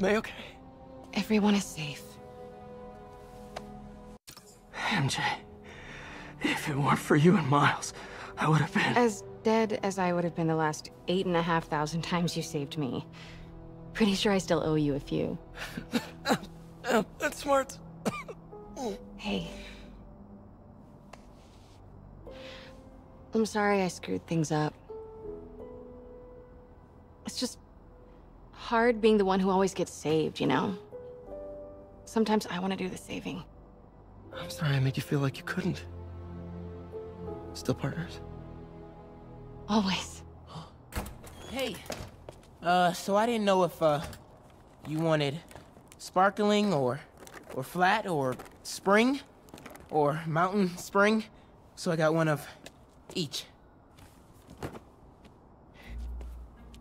May okay? Everyone is safe. MJ, if it weren't for you and Miles, I would have been... As dead as I would have been the last 8,500 times you saved me. Pretty sure I still owe you a few. That's smart. Hey. I'm sorry I screwed things up. It's just hard being the one who always gets saved, you know? Sometimes I want to do the saving. I'm sorry I made you feel like you couldn't. Still partners? Always. Hey, so I didn't know if, you wanted sparkling or flat or spring or mountain spring, so I got one of each.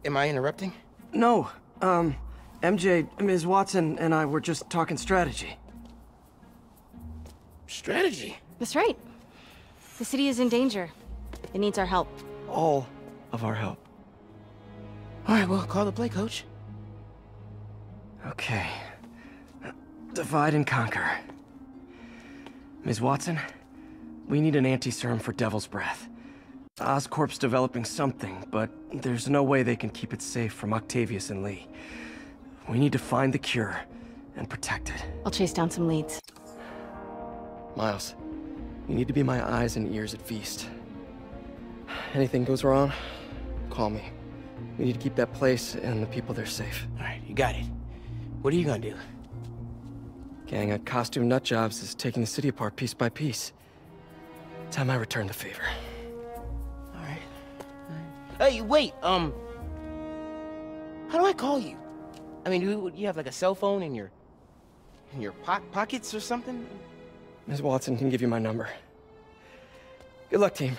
Am I interrupting? No, MJ, Ms. Watson and I were just talking strategy. Strategy? That's right. The city is in danger. It needs our help. All of our help. All right, well, call the play, coach. Okay. Divide and conquer. Ms. Watson, we need an anti-serum for Devil's Breath. Oscorp's developing something, but there's no way they can keep it safe from Octavius and Lee. We need to find the cure and protect it. I'll chase down some leads. Miles, you need to be my eyes and ears at F.E.A.S.T. Anything goes wrong, call me. We need to keep that place and the people there safe. All right, you got it. What are you gonna do? Gang at Costume Nutjobs is taking the city apart piece by piece. Time I return the favor. All right. Hey, wait, how do I call you? I mean, you have like a cell phone in your pockets or something? Ms. Watson can give you my number. Good luck, team.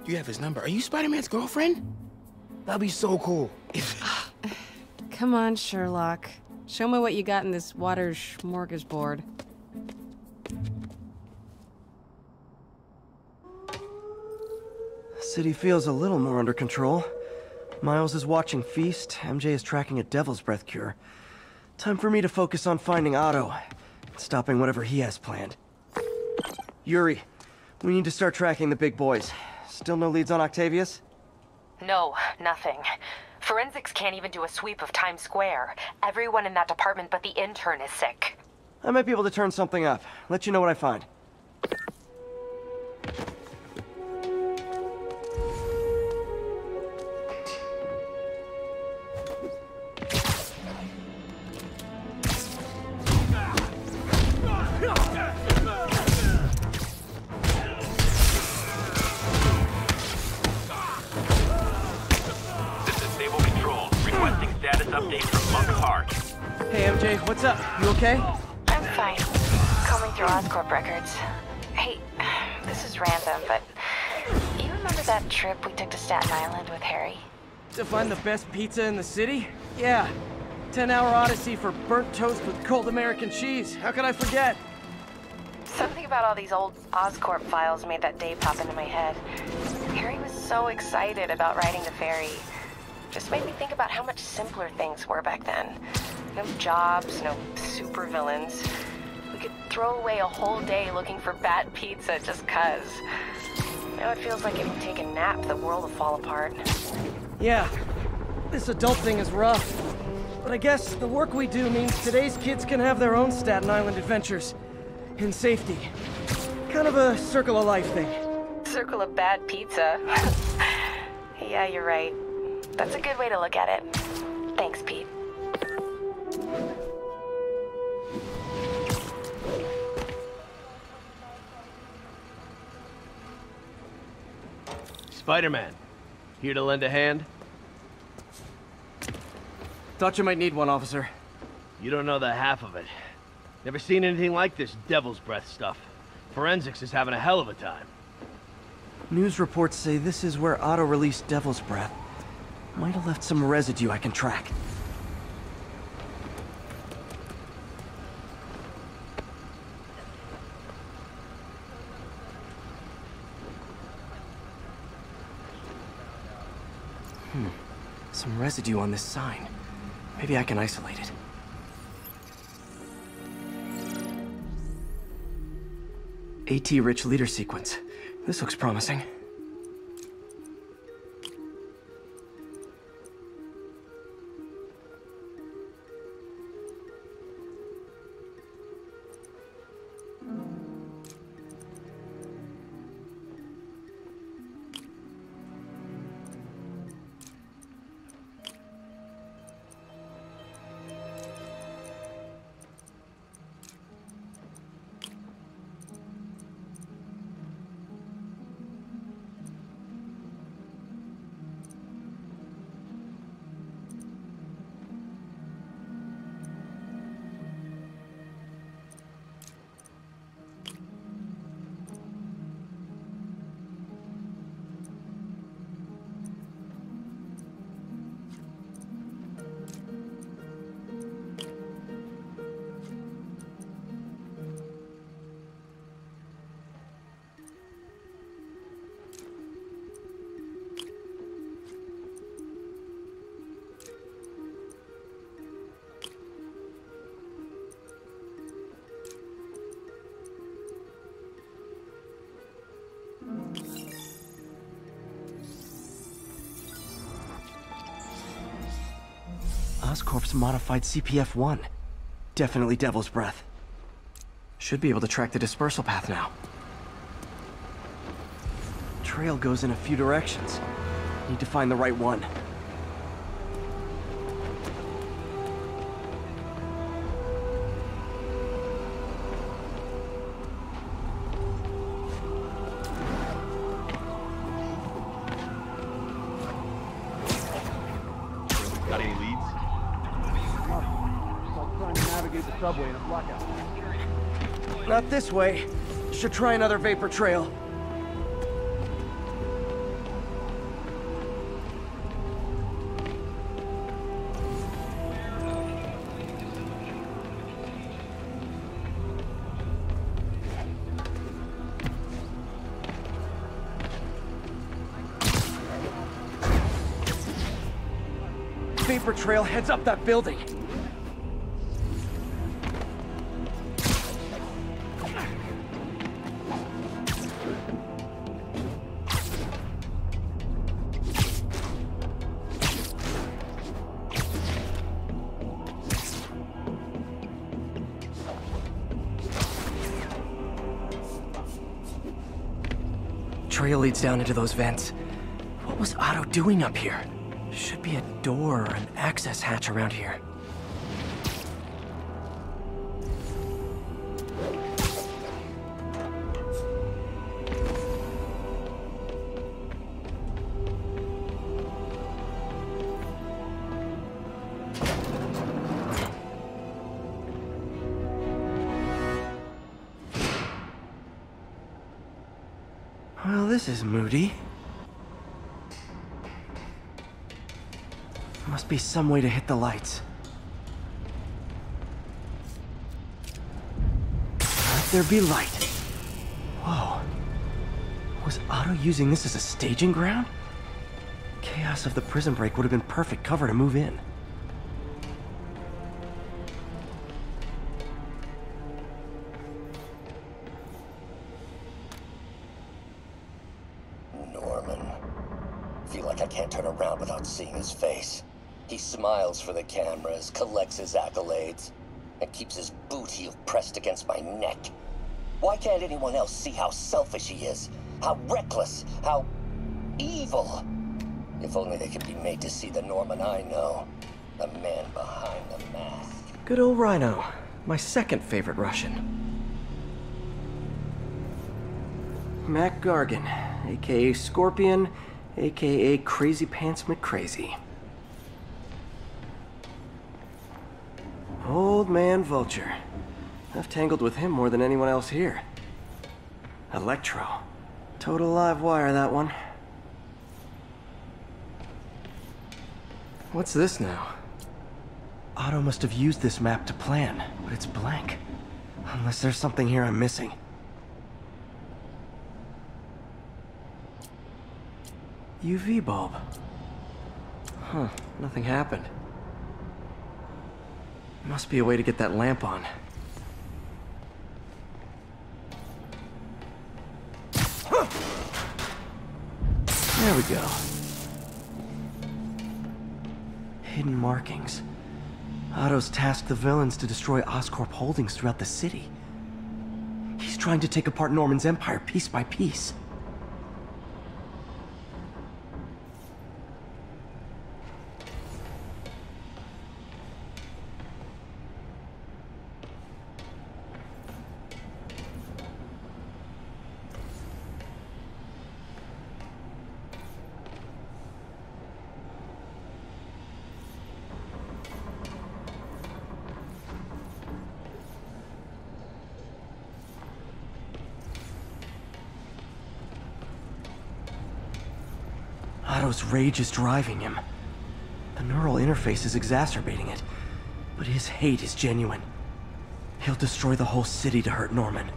You have his number. Are you Spider-Man's girlfriend? That'd be so cool. Come on, Sherlock. Show me what you got in this water smorgasbord. City feels a little more under control. Miles is watching F.E.A.S.T. MJ is tracking a Devil's Breath cure. Time for me to focus on finding Otto, and stopping whatever he has planned. Yuri, we need to start tracking the big boys. Still no leads on Octavius? No, nothing. Forensics can't even do a sweep of Times Square. Everyone in that department but the intern is sick. I might be able to turn something up. Let you know what I find. Update from Monk Park. Hey MJ, what's up? You okay? I'm fine. Combing through Oscorp records. Hey, this is random, but you remember that trip we took to Staten Island with Harry? To find the best pizza in the city? Yeah. 10-hour odyssey for burnt toast with cold American cheese. How could I forget? Something about all these old Oscorp files made that day pop into my head. Harry was so excited about riding the ferry. Just made me think about how much simpler things were back then. No jobs, no supervillains. We could throw away a whole day looking for bad pizza just 'cause. Now it feels like if you take a nap, the world will fall apart. Yeah, this adult thing is rough. But I guess the work we do means today's kids can have their own Staten Island adventures. In safety. Kind of a circle of life thing. Circle of bad pizza. Yeah, you're right. That's a good way to look at it. Thanks, Pete. Spider-Man, here to lend a hand? Thought you might need one, officer. You don't know the half of it. Never seen anything like this Devil's Breath stuff. Forensics is having a hell of a time. News reports say this is where Otto released Devil's Breath. Might have left some residue I can track. Some residue on this sign. Maybe I can isolate it. AT-rich leader sequence. This looks promising. Oscorp's modified CPF-1. Definitely Devil's Breath. Should be able to track the dispersal path now. Trail goes in a few directions. Need to find the right one. Got any leads? It's like trying to navigate the subway in a blackout. Not this way. Should try another vapor trail. Vapor trail heads up that building. Trail leads down into those vents. What was Otto doing up here? Should be a door or an access hatch around here. Well, this is moody. Must be some way to hit the lights. Let there be light. Whoa. Was Otto using this as a staging ground? Chaos of the prison break would have been perfect cover to move in. Norman. Feel like I can't turn around without seeing his face. He smiles for the cameras, collects his accolades, and keeps his boot heel pressed against my neck. Why can't anyone else see how selfish he is? How reckless? How evil? If only they could be made to see the Norman I know. The man behind the mask. Good old Rhino. My second favorite Russian. Mac Gargan, aka Scorpion, aka Crazy Pants McCrazy. Old man Vulture. I've tangled with him more than anyone else here. Electro. Total live wire, that one. What's this now? Otto must have used this map to plan, but it's blank. Unless there's something here I'm missing. UV bulb. Huh, nothing happened. Must be a way to get that lamp on. There we go. Hidden markings. Otto's tasked the villains to destroy Oscorp holdings throughout the city. He's trying to take apart Norman's empire piece by piece. Otto's rage is driving him. The neural interface is exacerbating it, but his hate is genuine. He'll destroy the whole city to hurt Norman.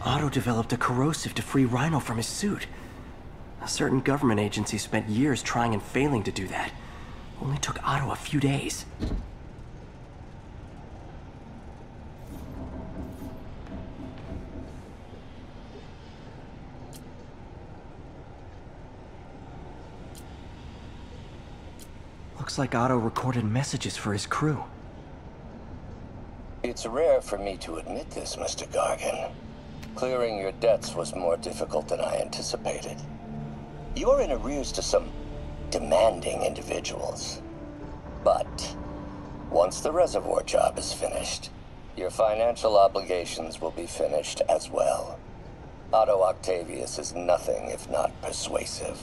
Otto developed a corrosive to free Rhino from his suit. A certain government agency spent years trying and failing to do that. Only took Otto a few days. Looks like Otto recorded messages for his crew. It's rare for me to admit this, Mr. Gargan. Clearing your debts was more difficult than I anticipated. You're in arrears to some demanding individuals. But once the reservoir job is finished, your financial obligations will be finished as well. Otto Octavius is nothing if not persuasive.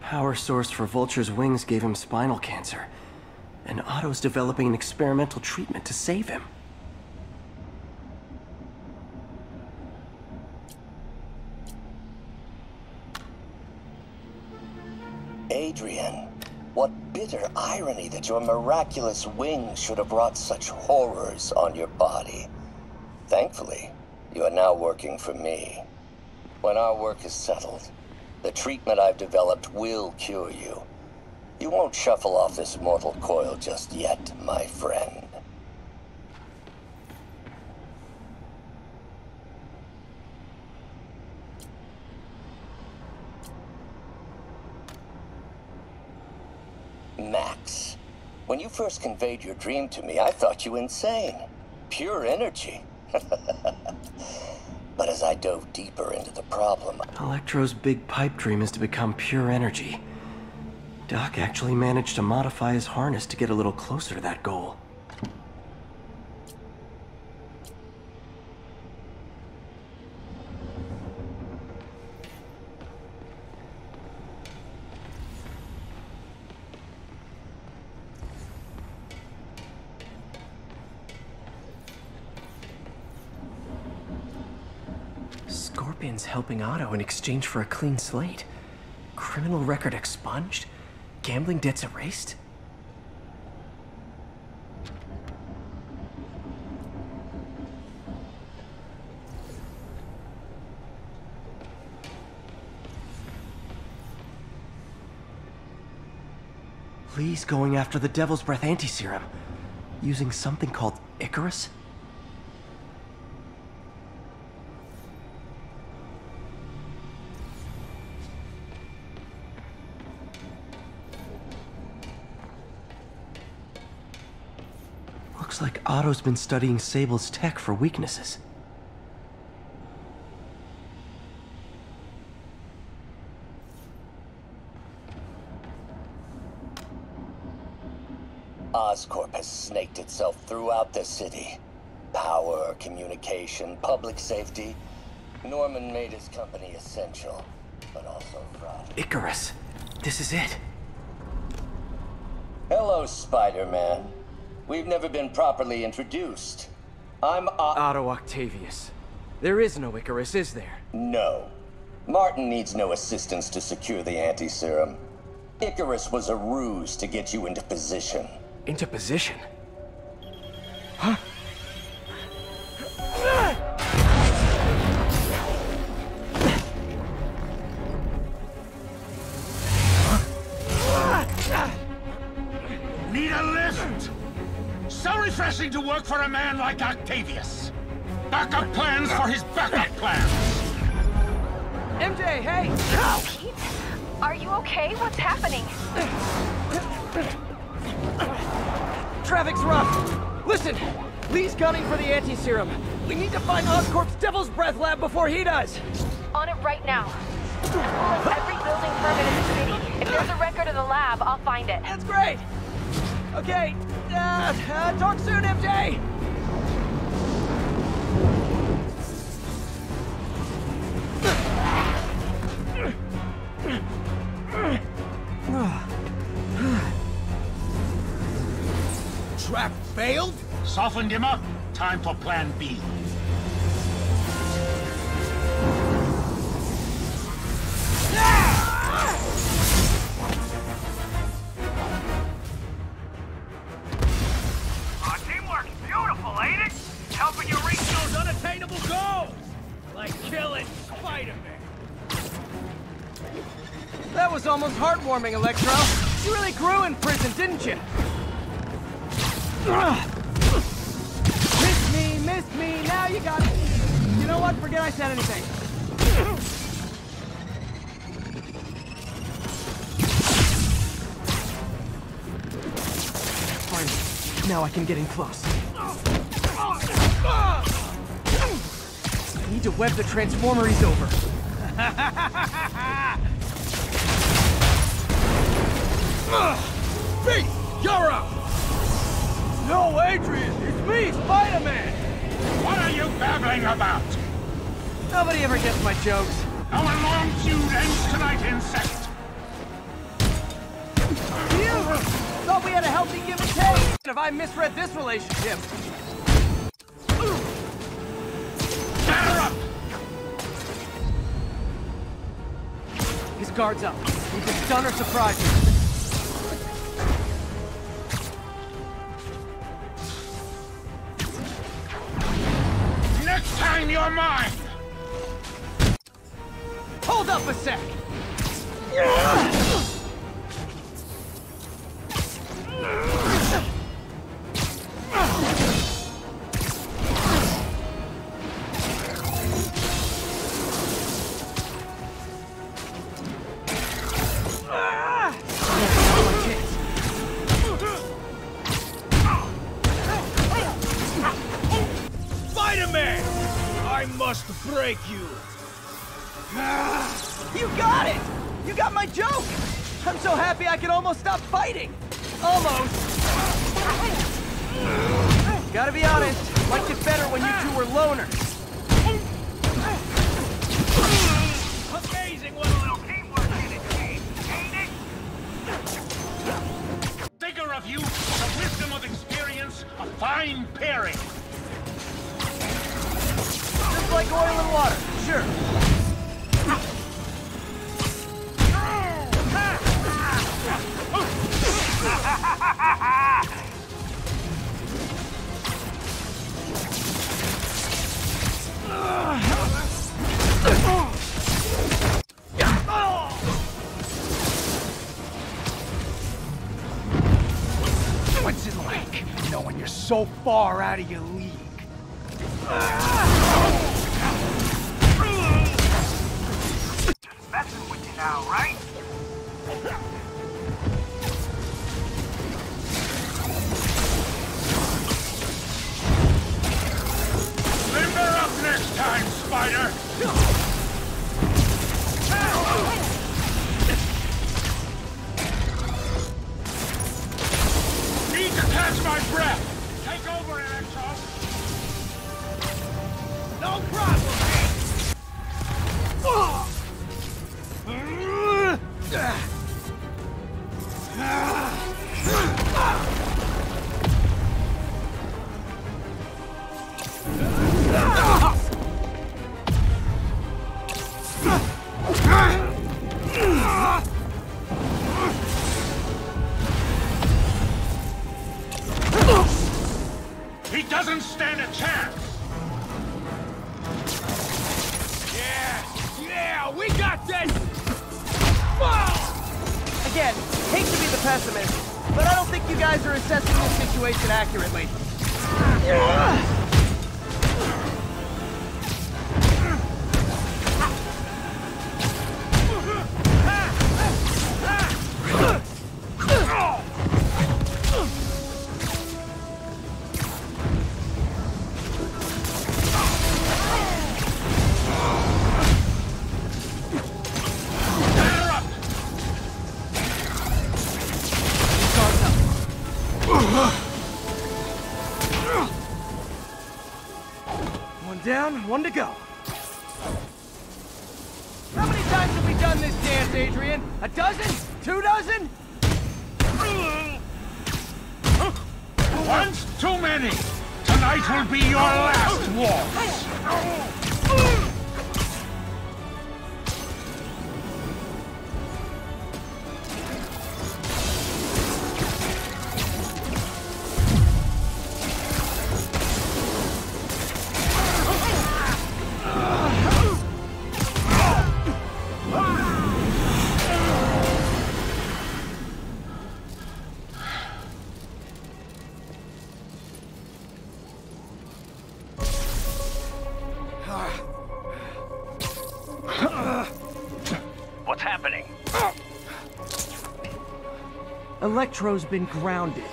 Power source for Vulture's wings gave him spinal cancer, and Otto's developing an experimental treatment to save him. Adrian, what bitter irony that your miraculous wings should have brought such horrors on your body. Thankfully, you are now working for me. When our work is settled, the treatment I've developed will cure you. You won't shuffle off this mortal coil just yet, my friend. Max, when you first conveyed your dream to me, I thought you insane. Pure energy. But as I dove deeper into the problem... Electro's big pipe dream is to become pure energy. Doc actually managed to modify his harness to get a little closer to that goal. Scorpion's helping Otto in exchange for a clean slate. Criminal record expunged? Gambling debts erased? Lee's going after the Devil's Breath anti-serum, using something called Icarus? Looks like Otto's been studying Sable's tech for weaknesses. Oscorp has snaked itself throughout the city. Power, communication, public safety. Norman made his company essential, but also fragile. Icarus, this is it. Hello, Spider-Man. We've never been properly introduced. I'm Otto Octavius. There is no Icarus, is there? No. Martin needs no assistance to secure the anti-serum. Icarus was a ruse to get you into position. Into position? Huh? Need a lift? So refreshing to work for a man like Octavius. Backup plans for his backup plans. MJ, hey! Pete? Are you okay? What's happening? Traffic's rough. Listen, Lee's gunning for the anti-serum. We need to find Oscorp's Devil's Breath lab before he does. On it right now. I'll pull up every building permit in the city. If there's a record of the lab, I'll find it. That's great. Okay, talk soon, MJ. Trap failed? Softened him up. Time for plan B. Teamwork's beautiful, ain't it? Helping you reach those unattainable goals! Like killing Spider-Man. That was almost heartwarming, Electro. You really grew in prison, didn't you? Missed me, now you got it. You know what? Forget I said anything. Fine. Now I can get in close. I need to web the transformer he's over. Beast, you're up! No, Adrian! It's me, Spider-Man! What are you babbling about? Nobody ever gets my jokes. Our long feud ends tonight, insect! You thought we had a healthy give and take! Have I misread this relationship? Batter up! His guard's up. He can stun or surprise me. Next time you're mine! Hold up a sec! Spider-Man! I must break you! You got it! You got my joke! I'm so happy I could almost stop fighting! Almost! Gotta be honest, liked it better when you two were loners. Amazing what a little teamwork can achieve, ain't it? Figure of you, the wisdom of experience, a fine pairing. Just like oil and water, sure. What's it like, knowing you're so far out of your league? Just messing with you now, right? Limber up next time, Spider! Need to catch my breath! Take over, Electro! No problem, doesn't stand a chance! Yeah, we got this! Again, hate to be the pessimist, but I don't think you guys are assessing this situation accurately. One down, one to go. How many times have we done this dance, Adrian? A dozen? 2 dozen? Once too many! Tonight will be your last waltz! What's happening? Electro's been grounded.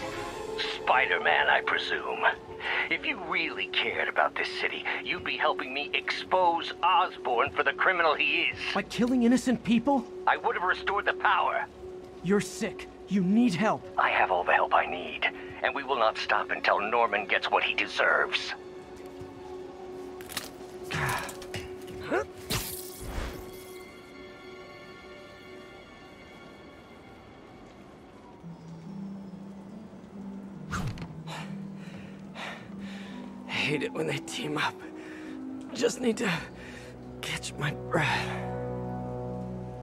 Spider-Man, I presume. If you really cared about this city, you'd be helping me expose Osborn for the criminal he is. By killing innocent people? I would have restored the power. You're sick. You need help. I have all the help I need, and we will not stop until Norman gets what he deserves. I hate it when they team up. Just need to catch my breath.